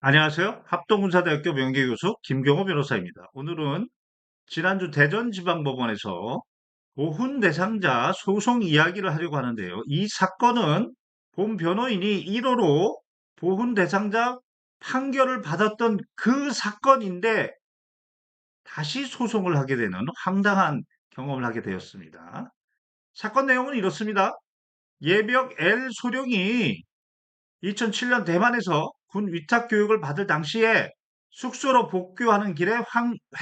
안녕하세요. 합동군사대학교 명예교수 김경호 변호사입니다. 오늘은 지난주 대전지방법원에서 보훈 대상자 소송 이야기를 하려고 하는데요. 이 사건은 본 변호인이 1호로 보훈 대상자 판결을 받았던 그 사건인데 다시 소송을 하게 되는 황당한 경험을 하게 되었습니다. 사건 내용은 이렇습니다. 예비역 L 소령이 2007년 대만에서 군 위탁 교육을 받을 당시에 숙소로 복귀하는 길에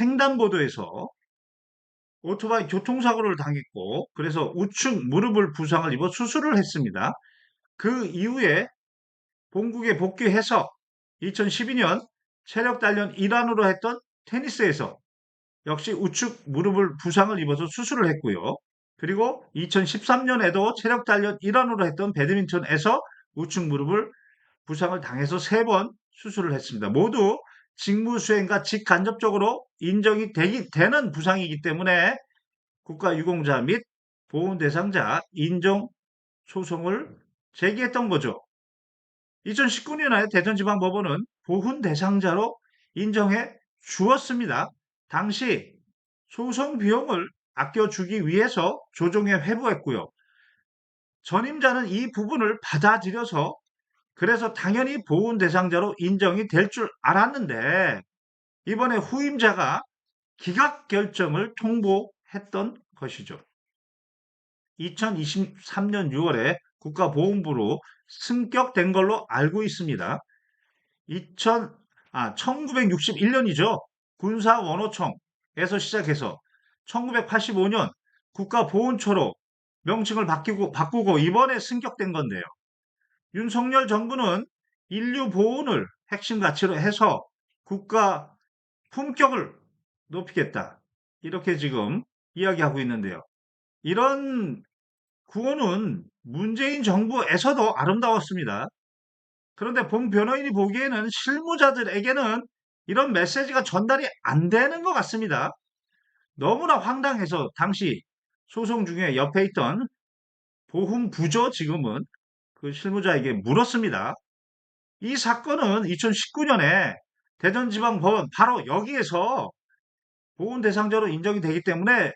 횡단보도에서 오토바이 교통사고를 당했고 그래서 우측 무릎을 부상을 입어 수술을 했습니다. 그 이후에 본국에 복귀해서 2012년 체력단련 일환으로 했던 테니스에서 역시 우측 무릎을 부상을 입어서 수술을 했고요. 그리고 2013년에도 체력단련 일환으로 했던 배드민턴에서 우측 무릎을 부상을 당해서 3번 수술을 했습니다. 모두 직무수행과 직간접적으로 인정이 되는 부상이기 때문에 국가유공자 및 보훈대상자 인정 소송을 제기했던 거죠. 2019년에 대전지방법원은 보훈대상자로 인정해 주었습니다. 당시 소송 비용을 아껴주기 위해서 조정에 회부했고요. 전임자는 이 부분을 받아들여서 그래서 당연히 보훈 대상자로 인정이 될 줄 알았는데 이번에 후임자가 기각 결정을 통보했던 것이죠. 2023년 6월에 국가보훈부로 승격된 걸로 알고 있습니다. 1961년이죠. 군사원호청에서 시작해서 1985년 국가보훈처로 명칭을 바꾸고 이번에 승격된 건데요. 윤석열 정부는 인류 보훈을 핵심 가치로 해서 국가 품격을 높이겠다. 이렇게 지금 이야기하고 있는데요. 이런 구호는 문재인 정부에서도 아름다웠습니다. 그런데 본 변호인이 보기에는 실무자들에게는 이런 메시지가 전달이 안 되는 것 같습니다. 너무나 황당해서 당시 소송 중에 옆에 있던 보훈부죠, 지금은 그 실무자에게 물었습니다. 이 사건은 2019년에 대전지방법원 바로 여기에서 보훈 대상자로 인정이 되기 때문에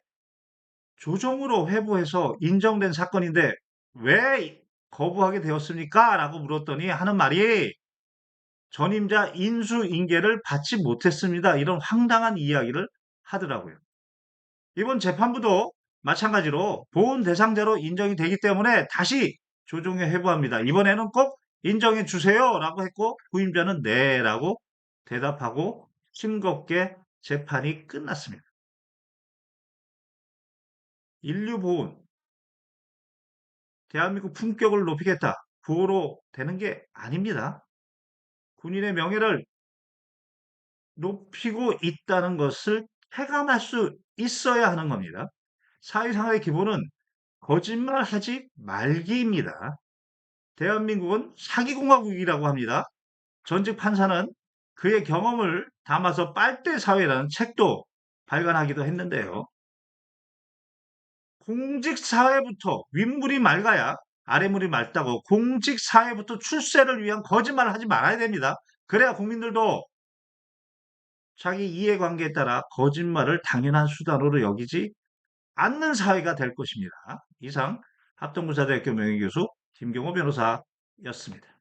조정으로 회부해서 인정된 사건인데 왜 거부하게 되었습니까? 라고 물었더니 하는 말이 전임자 인수인계를 받지 못했습니다. 이런 황당한 이야기를 하더라고요. 이번 재판부도 마찬가지로 보훈 대상자로 인정이 되기 때문에 다시 조정에 회부합니다. 이번에는 꼭 인정해 주세요 라고 했고 후임자는 네 라고 대답하고 싱겁게 재판이 끝났습니다. 인류보훈, 대한민국 품격을 높이겠다. 구호로 되는 게 아닙니다. 군인의 명예를 높이고 있다는 것을 체감할 수 있어야 하는 겁니다. 사회생활의 기본은 거짓말하지 말기입니다. 대한민국은 사기공화국이라고 합니다. 전직 판사는 그의 경험을 담아서 빨대사회라는 책도 발간하기도 했는데요. 공직사회부터 윗물이 맑아야 아래물이 맑다고 공직사회부터 출세를 위한 거짓말을 하지 말아야 됩니다. 그래야 국민들도 자기 이해관계에 따라 거짓말을 당연한 수단으로 여기지 않는 사회가 될 것입니다. 이상 합동부사대학교 명예교수 김경호 변호사였습니다.